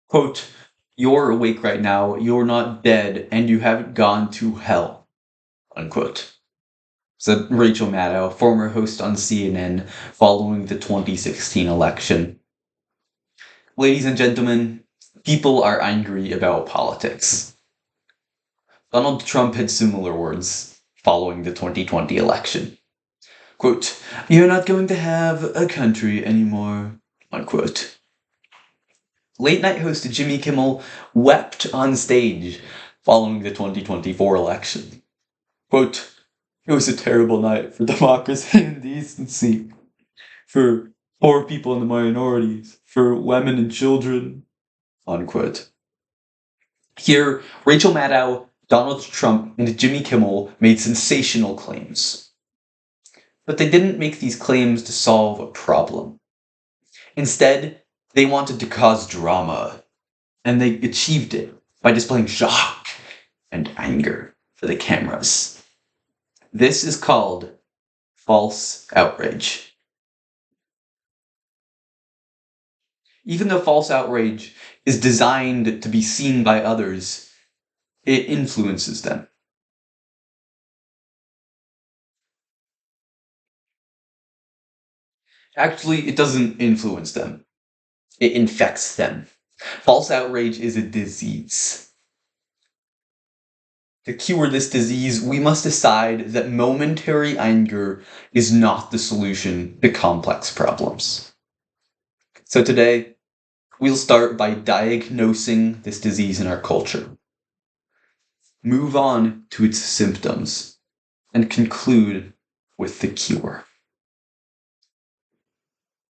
Quote, "You're awake right now, you're not dead, and you haven't gone to hell," unquote. Said Rachel Maddow, former host on CNN following the 2016 election. Ladies and gentlemen, people are angry about politics. Donald Trump had similar words following the 2020 election. Quote, "You're not going to have a country anymore," unquote. Late night host Jimmy Kimmel wept on stage following the 2024 election. Quote, "It was a terrible night for democracy and decency, for poor people and the minorities, for women and children," unquote. Here, Rachel Maddow, Donald Trump, and Jimmy Kimmel made sensational claims. But they didn't make these claims to solve a problem. Instead, they wanted to cause drama, and they achieved it by displaying shock and anger for the cameras. This is called false outrage. Even though false outrage is designed to be seen by others, it influences them. Actually, it doesn't influence them. It infects them. False outrage is a disease. To cure this disease, we must decide that momentary anger is not the solution to complex problems. So today, we'll start by diagnosing this disease in our culture, move on to its symptoms, and conclude with the cure.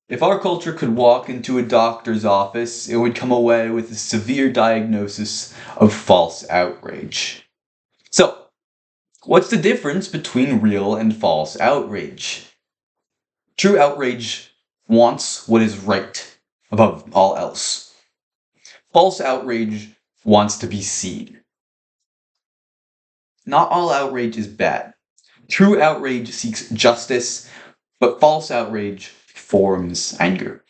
If our culture could walk into a doctor's office, it would come away with a severe diagnosis of false outrage. So, what's the difference between real and false outrage? True outrage wants what is right above all else. False outrage wants to be seen. Not all outrage is bad. True outrage seeks justice, but false outrage forms anger.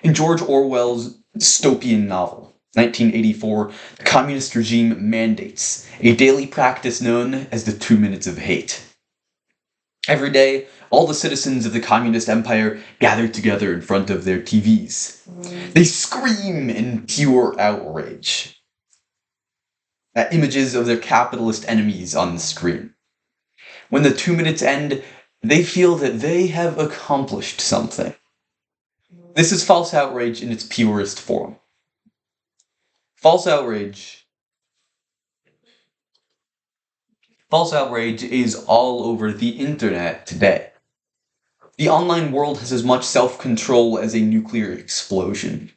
In George Orwell's dystopian novel, 1984, the communist regime mandates a daily practice known as the 2 minutes of hate. Every day, all the citizens of the communist empire gather together in front of their TVs. They scream in pure outrage at images of their capitalist enemies on the screen. When the 2 minutes end, they feel that they have accomplished something. This is false outrage in its purest form. False outrage is all over the internet today. The online world has as much self-control as a nuclear explosion.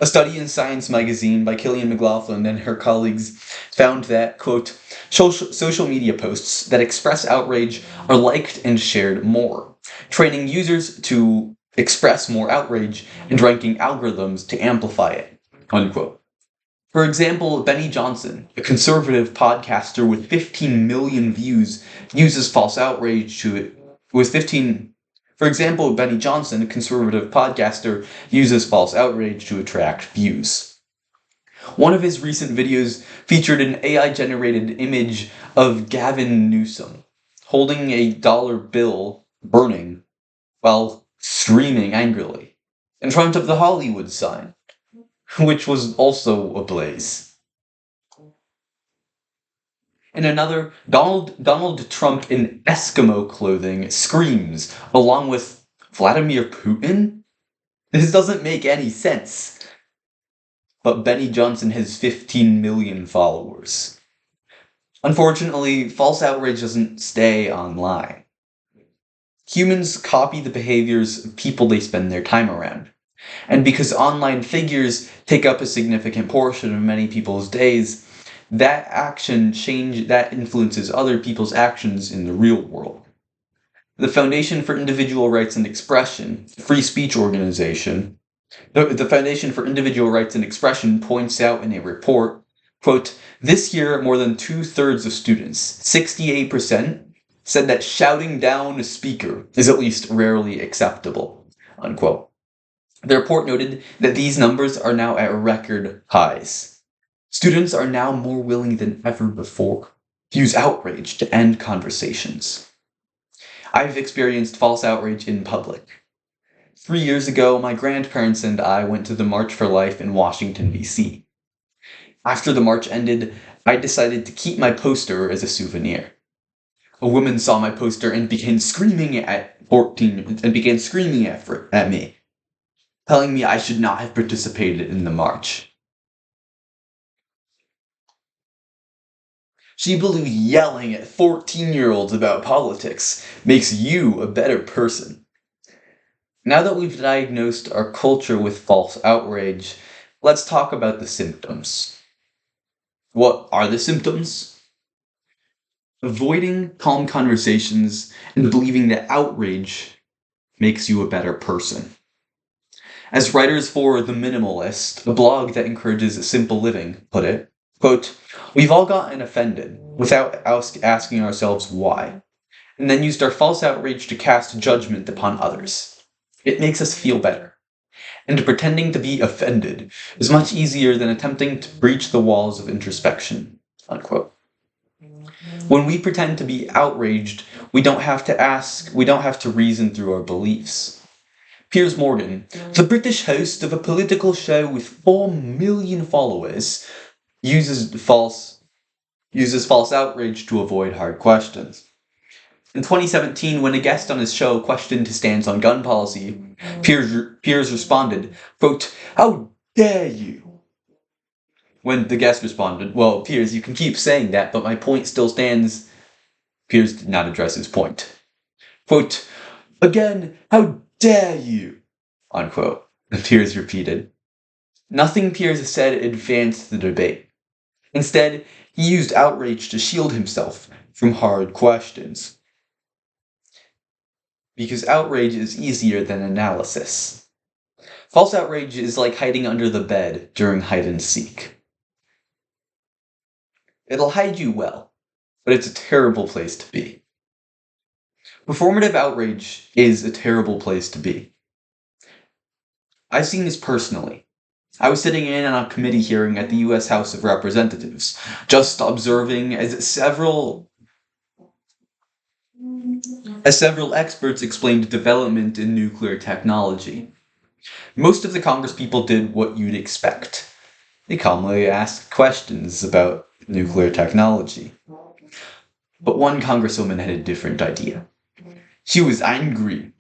A study in Science magazine by Killian McLaughlin and her colleagues found that, quote, social media posts that express outrage are liked and shared more, training users to express more outrage and ranking algorithms to amplify it, unquote. For example, Benny Johnson, a conservative podcaster with 15 million views, uses false outrage to For example, Benny Johnson, a conservative podcaster, uses false outrage to attract views. One of his recent videos featured an AI-generated image of Gavin Newsom holding a dollar bill burning while screaming angrily in front of the Hollywood sign, which was also ablaze. In another, Donald Trump in Eskimo clothing screams, along with Vladimir Putin? This doesn't make any sense. But Benny Johnson has 15 million followers. Unfortunately, false outrage doesn't stay online. Humans copy the behaviors of people they spend their time around. And because online figures take up a significant portion of many people's days, that influences other people's actions in the real world. The Foundation for Individual Rights and Expression, a free speech organization, the Foundation for Individual Rights and Expression points out in a report, quote, "This year, more than 2/3 of students, 68%, said that shouting down a speaker is at least rarely acceptable," unquote. The report noted that these numbers are now at record highs. Students are now more willing than ever before to use outrage to end conversations. I've experienced false outrage in public. 3 years ago, my grandparents and I went to the March for Life in Washington, D.C. After the march ended, I decided to keep my poster as a souvenir. A woman saw my poster and began screaming at me, telling me I should not have participated in the march. She believed yelling at 14-year-olds about politics makes you a better person. Now that we've diagnosed our culture with false outrage, let's talk about the symptoms. What are the symptoms? Avoiding calm conversations and believing that outrage makes you a better person. As writers for The Minimalist, a blog that encourages simple living, put it, quote, "We've all gotten offended without asking ourselves why, and then used our false outrage to cast judgment upon others. It makes us feel better. And pretending to be offended is much easier than attempting to breach the walls of introspection." Unquote. When we pretend to be outraged, we don't have to reason through our beliefs. Piers Morgan, the British host of a political show with 4 million followers, uses false outrage to avoid hard questions. In 2017, when a guest on his show questioned his stance on gun policy, Piers responded, quote, "How dare you?" When the guest responded, "Well, Piers, you can keep saying that, but my point still stands," Piers did not address his point. Quote, "Again, how dare you?" Unquote. And Piers repeated. Nothing Piers said advanced the debate. Instead, he used outrage to shield himself from hard questions. Because outrage is easier than analysis. False outrage is like hiding under the bed during hide and seek. It'll hide you well, but it's a terrible place to be. Performative outrage is a terrible place to be. I've seen this personally. I was sitting in on a committee hearing at the U.S. House of Representatives, just observing as several experts explained development in nuclear technology. Most of the congresspeople did what you'd expect. They calmly asked questions about nuclear technology. But one congresswoman had a different idea. She was angry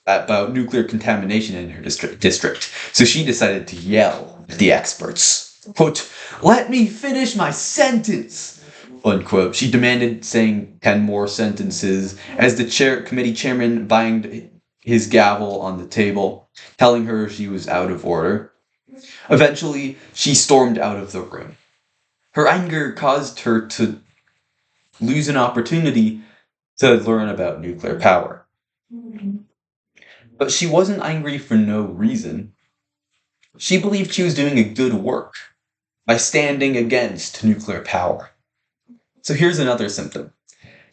about nuclear contamination in her district, so she decided to yell at the experts. Quote, "Let me finish my sentence!" Unquote. She demanded, saying 10 more sentences, as the committee chairman banged his gavel on the table, telling her she was out of order. Eventually, she stormed out of the room. Her anger caused her to lose an opportunity to learn about nuclear power. But she wasn't angry for no reason. She believed she was doing a good work by standing against nuclear power. So here's another symptom.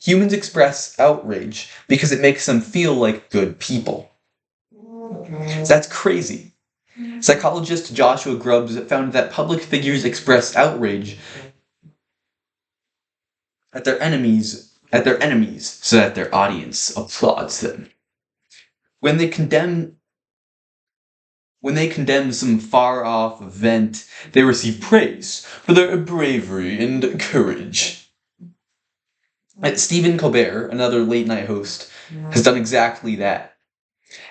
Humans express outrage because it makes them feel like good people. That's crazy. Psychologist Joshua Grubbs found that public figures express outrage at their enemies so that their audience applauds them. When they condemn some far-off event, they receive praise for their bravery and courage. Stephen Colbert, another late-night host, has done exactly that.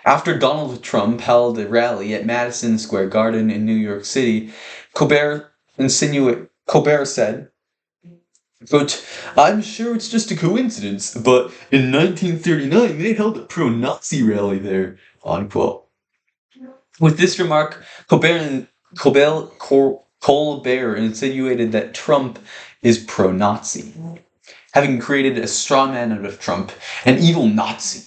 After Donald Trump held a rally at Madison Square Garden in New York City, Colbert said, quote, "I'm sure it's just a coincidence, but in 1939 they held a pro-Nazi rally there," unquote. With this remark, Colbert insinuated that Trump is pro-Nazi. Having created a straw man out of Trump, an evil Nazi,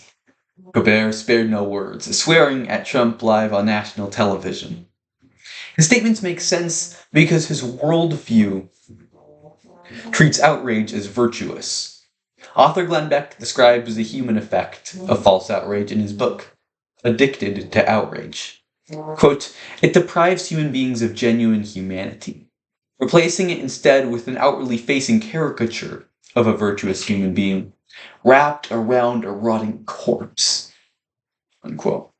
Colbert spared no words, swearing at Trump live on national television. His statements make sense because his worldview treats outrage as virtuous. Author Glenn Beck describes the human effect of false outrage in his book, Addicted to Outrage. Quote, it deprives human beings of genuine humanity, replacing it instead with an outwardly facing caricature of a virtuous human being, wrapped around a rotting corpse. Unquote.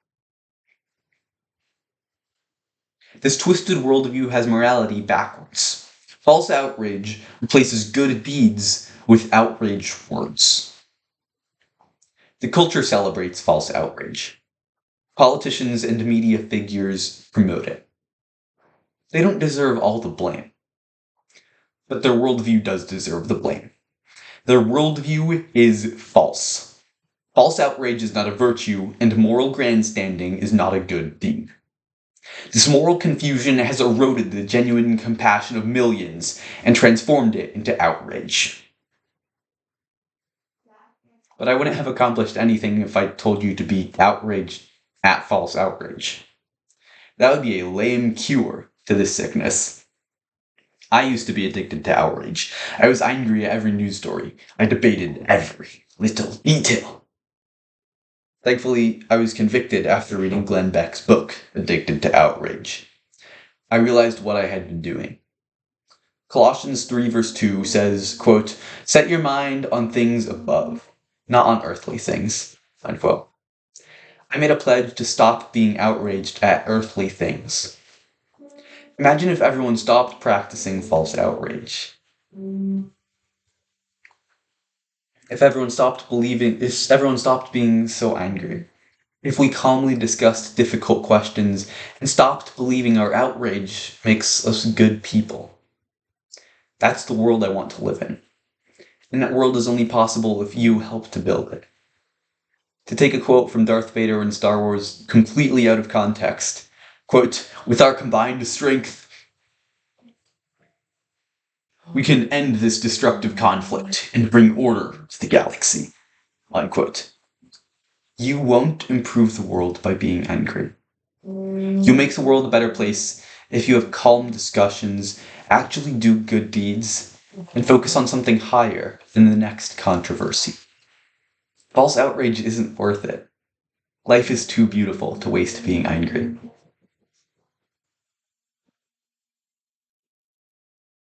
This twisted worldview has morality backwards. False outrage replaces good deeds with outrage words. The culture celebrates false outrage. Politicians and media figures promote it. They don't deserve all the blame, but their worldview does deserve the blame. Their worldview is false. False outrage is not a virtue, and moral grandstanding is not a good deed. This moral confusion has eroded the genuine compassion of millions and transformed it into outrage. But I wouldn't have accomplished anything if I told you to be outraged at false outrage. That would be a lame cure to this sickness. I used to be addicted to outrage. I was angry at every news story. I debated every little detail. Thankfully, I was convicted after reading Glenn Beck's book, Addicted to Outrage. I realized what I had been doing. Colossians 3 verse 2 says, quote, set your mind on things above, not on earthly things, unquote. I made a pledge to stop being outraged at earthly things. Imagine if everyone stopped practicing false outrage. If everyone stopped being so angry. If we calmly discussed difficult questions and stopped believing our outrage makes us good people. That's the world I want to live in. And that world is only possible if you help to build it. To take a quote from Darth Vader in Star Wars completely out of context, quote, with our combined strength, we can end this destructive conflict and bring order to the galaxy, unquote. You won't improve the world by being angry. You make the world a better place if you have calm discussions, actually do good deeds, and focus on something higher than the next controversy. False outrage isn't worth it. Life is too beautiful to waste being angry.